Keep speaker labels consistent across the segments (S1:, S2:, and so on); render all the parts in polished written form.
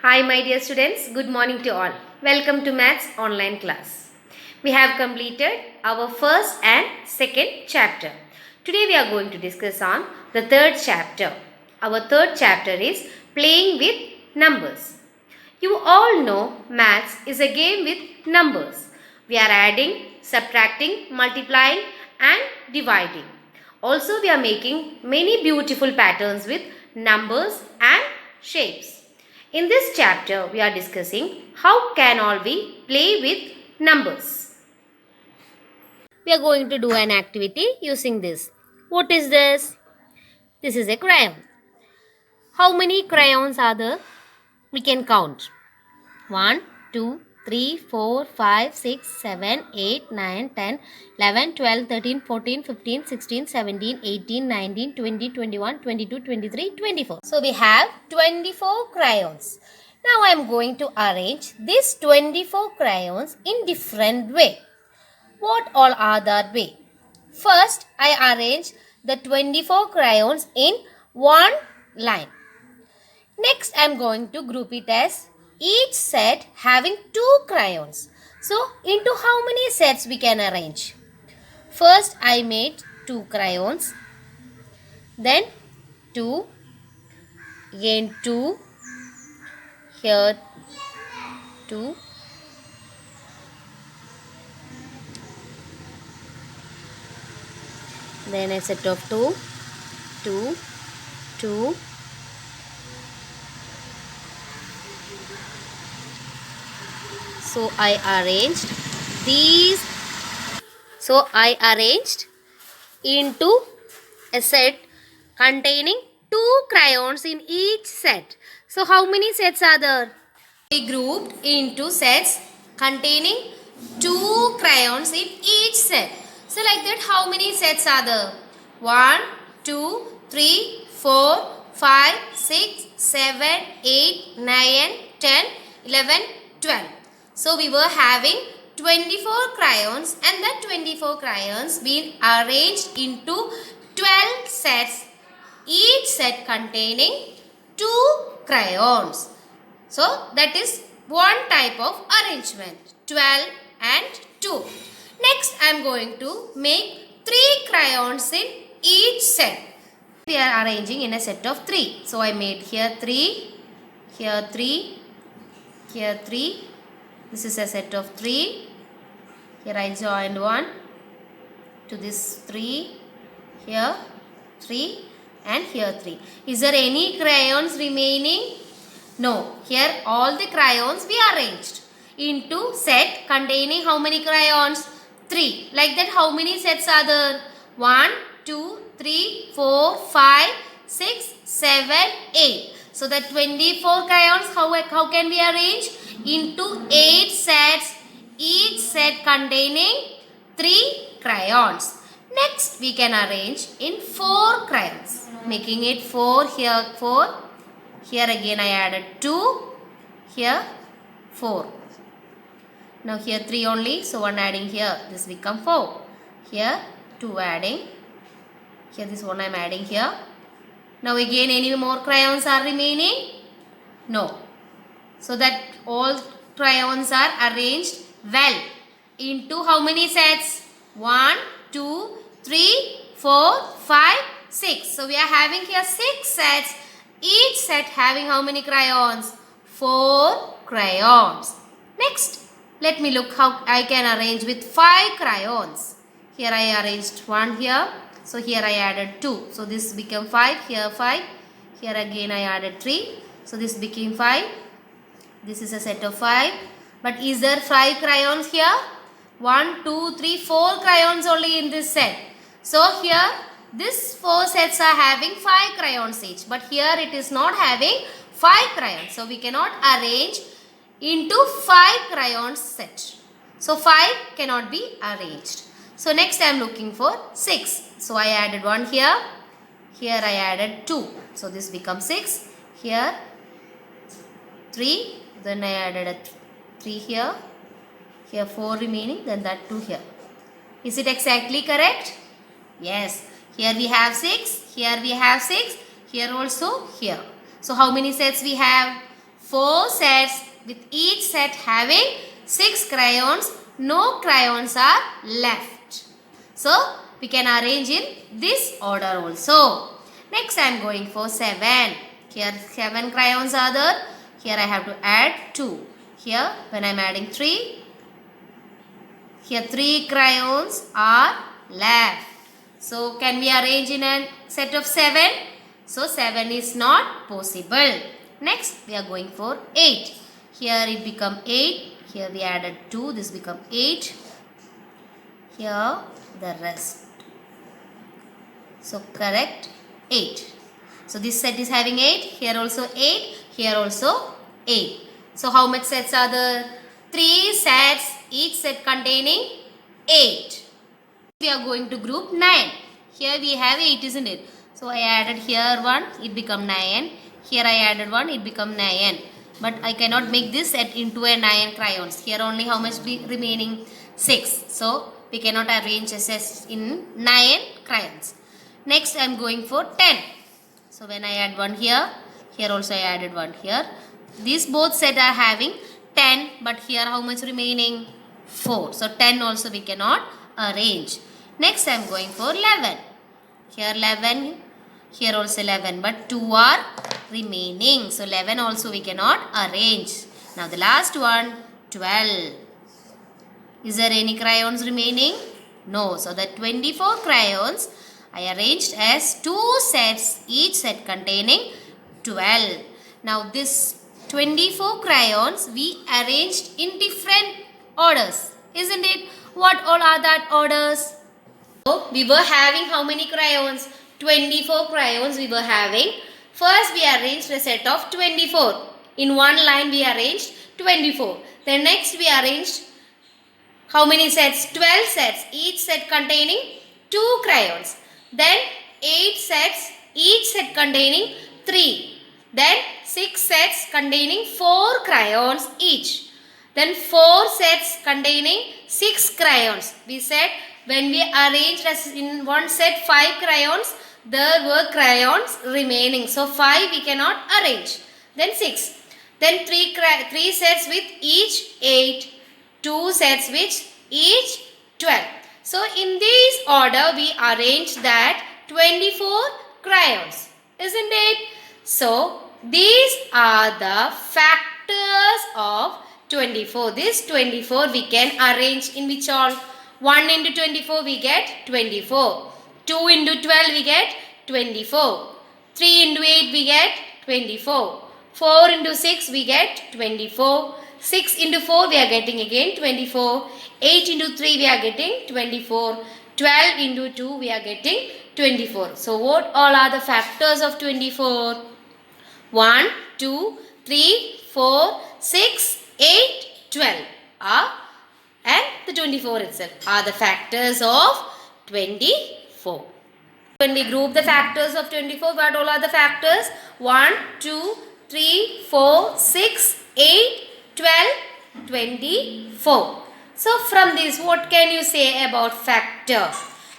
S1: Hi, my dear students. Good morning to all. Welcome to Maths online class. We have completed our first and second chapter. Today we are going to discuss on the third chapter. Our third chapter is playing with numbers. You all know Maths is a game with numbers. We are adding, subtracting, multiplying and dividing. Also, we are making many beautiful patterns with numbers and shapes. In this chapter, we are discussing how can all we play with numbers. We are going to do an activity using this. What is this? This is a crayon. How many crayons are there? We can count. 1, 2, 3, 4, 5, 6, 7, 8, 9, 10, 11, 12, 13, 14, 15, 16, 17, 18, 19, 20, 21, 22, 23, 24. So we have 24 crayons. Now I am going to arrange these 24 crayons in different way. What all are that way? First, I arrange the 24 crayons in one line. Next, I am going to group it as each set having 2 crayons. So, into how many sets we can arrange? First, I made 2 crayons. Then 2. Again 2. Here 2. Then a set of 2. 2. 2. So, I arranged these. So, I arranged into a set containing 2 crayons in each set. So, how many sets are there? We grouped into sets containing 2 crayons in each set. So, like that, how many sets are there? 1, 2, 3, 4, 5, 6, 7, 8, 9, 10, 11, 12. So, we were having 24 crayons and the 24 crayons been arranged into 12 sets, each set containing 2 crayons. So, that is one type of arrangement, 12 and 2. Next, I am going to make 3 crayons in each set. We are arranging in a set of 3. So, I made here 3, here 3, here 3. This is a set of 3. Here I joined 1 to this 3, here 3 and here 3. Is there any crayons remaining? No. Here all the crayons we arranged into set containing how many crayons? 3. Like that, how many sets are there? 1, 2, 3, 4, 5, 6, 7, 8. So the 24 crayons, how can we arrange? Into 8 sets, each set containing 3 crayons. Next, we can arrange in 4 crayons, making it 4, here 4. Here again I added 2, here 4. Now here 3 only, so 1 adding here, this become 4. Here 2 adding, here this one I am adding here. Now again any more crayons are remaining? No. So that all crayons are arranged well into how many sets? 1, 2, 3, 4, 5, 6. So we are having here 6 sets. Each set having how many crayons? 4 crayons. Next, let me look how I can arrange with 5 crayons. Here I arranged 1 here. So here I added 2. So this became 5. Here 5. Here again I added 3. So this became 5. This is a set of 5. But is there 5 crayons here? 1, 2, 3, 4 crayons only in this set. So here these 4 sets are having 5 crayons each. But here it is not having 5 crayons. So we cannot arrange into 5 crayons set. So 5 cannot be arranged. So next I am looking for 6. So I added 1 here. Here I added 2. So this becomes 6. Here 3. Then I added a 3 here. Here 4 remaining. Then that 2 here. Is it exactly correct? Yes. Here we have 6. Here we have 6. Here also here. So how many sets we have? 4 sets with each set having 6 crayons. No crayons are left. So we can arrange in this order also. Next I am going for 7. Here 7 crayons are there. Here I have to add 2. Here when I am adding 3, here 3 crayons are left. So can we arrange in a set of 7? So 7 is not possible. Next we are going for 8. Here it become 8. Here we added 2. This become 8. Here the rest. So correct 8. So this set is having 8. Here also 8. Here also 8. So how much sets are there? 3 sets. Each set containing 8. We are going to group 9. Here we have 8, isn't it? So I added here 1, it become 9. Here I added 1, it become 9. But I cannot make this set into a 9 crayons. Here only how much be remaining? 6. So we cannot arrange a set in 9 crayons. Next I am going for 10. So when I add 1 here, here also I added 1 here. These both set are having 10, but here how much remaining? 4. So 10 also we cannot arrange. Next I am going for 11. Here 11, here also 11, but 2 are remaining. So 11 also we cannot arrange. Now the last one, 12. Is there any crayons remaining? No. So the 24 crayons I arranged as 2 sets, each set containing 12. Now this 24 crayons we arranged in different orders, isn't it? What all are that orders? So we were having how many crayons? 24 crayons we were having. First we arranged a set of 24. In one line we arranged 24. Then next we arranged how many sets? 12 sets. Each set containing 2 crayons. Then 8 sets. Each set containing 3. Then 6 sets containing 4 crayons each. Then 4 sets containing 6 crayons. We said when we arranged as in one set 5 crayons, there were crayons remaining. So 5 we cannot arrange. Then 6. Then 3 sets with each 8. 2 sets with each 12. So in this order we arranged that 24 crayons. Isn't it? So these are the factors of 24. This 24 we can arrange in which all? 1 into 24 we get 24. 2 into 12 we get 24. 3 into 8 we get 24. 4 into 6 we get 24. 6 into 4 we are getting again 24. 8 into 3 we are getting 24. 12 into 2 we are getting 24. So what all are the factors of 24? 1, 2, 3, 4, 6, 8, 12 are, and the 24 itself are the factors of 24. When we group the factors of 24, what all are the factors? 1, 2, 3, 4, 6, 8, 12, 24. So from this, what can you say about factor?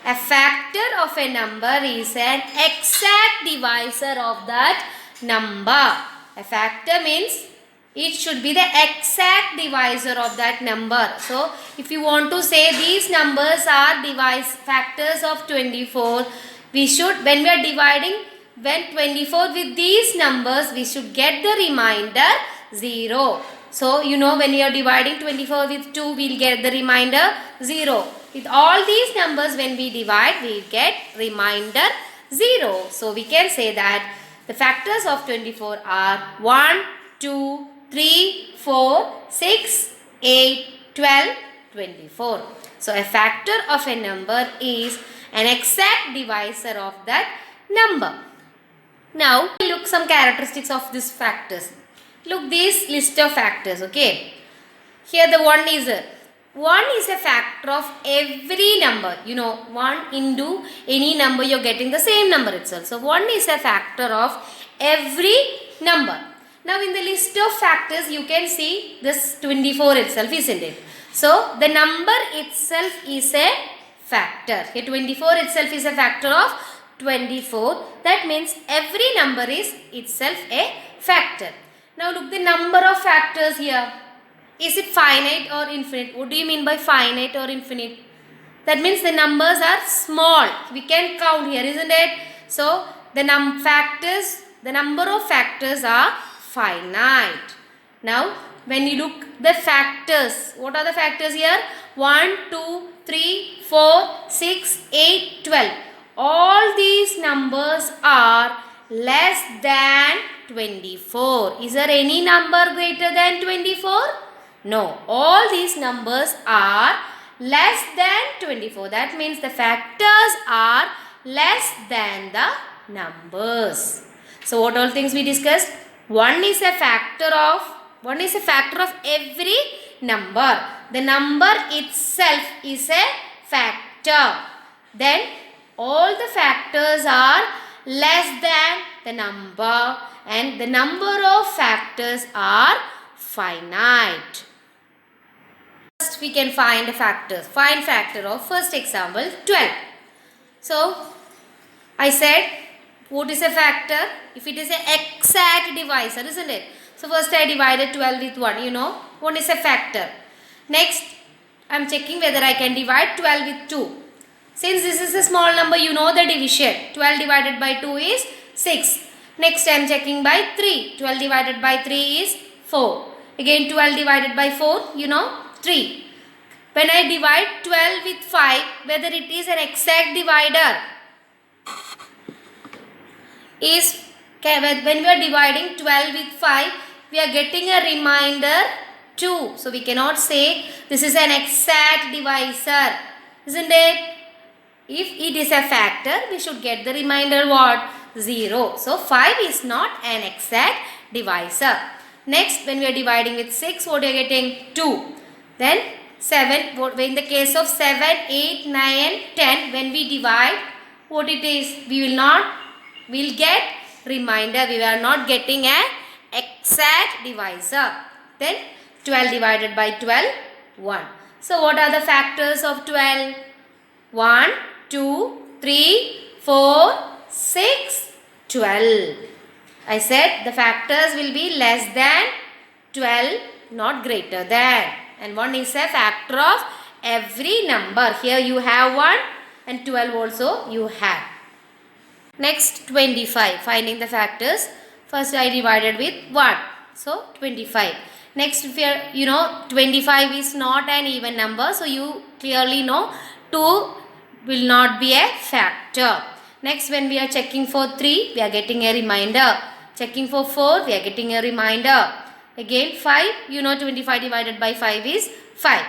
S1: A factor of a number is an exact divisor of that number. A factor means it should be the exact divisor of that number. So if you want to say these numbers are factors of 24, we should, when we are dividing 24 with these numbers, we should get the remainder 0. So you know, when you are dividing 24 with 2, we will get the remainder 0. With all these numbers, when we divide, we get remainder 0. So we can say that the factors of 24 are 1, 2, 3, 4, 6, 8, 12, 24. So a factor of a number is an exact divisor of that number. Now look some characteristics of these factors. Look this list of factors, okay. Here the 1 is a factor of every number. You know, 1 into any number, you are getting the same number itself. So 1 is a factor of every number. Now in the list of factors, you can see this 24 itself, isn't it? So the number itself is a factor. Here 24 itself is a factor of 24. That means every number is itself a factor. Now look the number of factors here. Is it finite or infinite? What do you mean by finite or infinite? That means the numbers are small. We can count here, isn't it? So the number of factors are finite. Now when you look the factors, what are the factors here? 1, 2, 3, 4, 6, 8, 12. All these numbers are less than 24. Is there any number greater than 24? No. All these numbers are less than 24. That means the factors are less than the numbers. So what all things we discussed? One is a factor of every number. The number itself is a factor. Then all the factors are less than the number, and the number of factors are finite. First we can find factors. Find factor of first example 12. So I said, what is a factor? If it is an exact divisor, isn't it? So first I divided 12 with 1. You know, 1 is a factor. Next I am checking whether I can divide 12 with 2. Since this is a small number, you know the division. 12 divided by 2 is 6. Next I am checking by 3. 12 divided by 3 is 4. Again 12 divided by 4, you know, 3. When I divide 12 with 5, whether it is an exact divider, when we are dividing 12 with 5, we are getting a remainder 2. So we cannot say this is an exact divisor, isn't it? If it is a factor, we should get the remainder what? 0. So 5 is not an exact divisor. Next, when we are dividing with 6, what we are getting? 2. Then 7, in the case of 7, 8, 9, 10, when we divide, what it is? We will get remainder. We are not getting an exact divisor. Then 12 divided by 12, 1. So what are the factors of 12? 1, 2, 3, 4, 6, 12. I said the factors will be less than 12, not greater than. And 1 is a factor of every number. Here you have 1 and 12 also you have. Next 25. Finding the factors. First I divided with 1. So 25. Next, if you know 25 is not an even number. So you clearly know 2 will not be a factor. Next, when we are checking for 3, we are getting a remainder. Checking for 4, we are getting a remainder. Again 5, you know 25 divided by 5 is 5.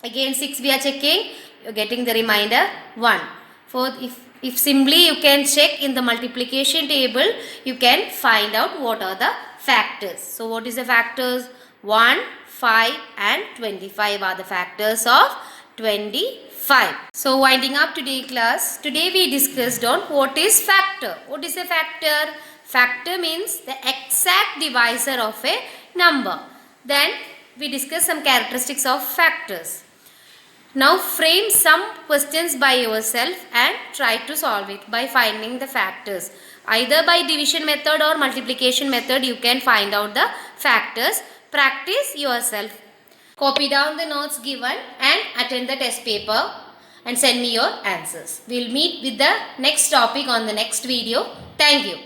S1: Again 6 we are checking, you are getting the remainder 1. Fourth, if simply you can check in the multiplication table, you can find out what are the factors. So what is the factors? 1, 5 and 25 are the factors of 25. So winding up today's class, today we discussed on what is factor. What is a factor? Factor means the exact divisor of a number. Then we discussed some characteristics of factors. Now frame some questions by yourself and try to solve it by finding the factors. Either by division method or multiplication method you can find out the factors. Practice yourself. Copy down the notes given and attend the test paper and send me your answers. We will meet with the next topic on the next video. Thank you.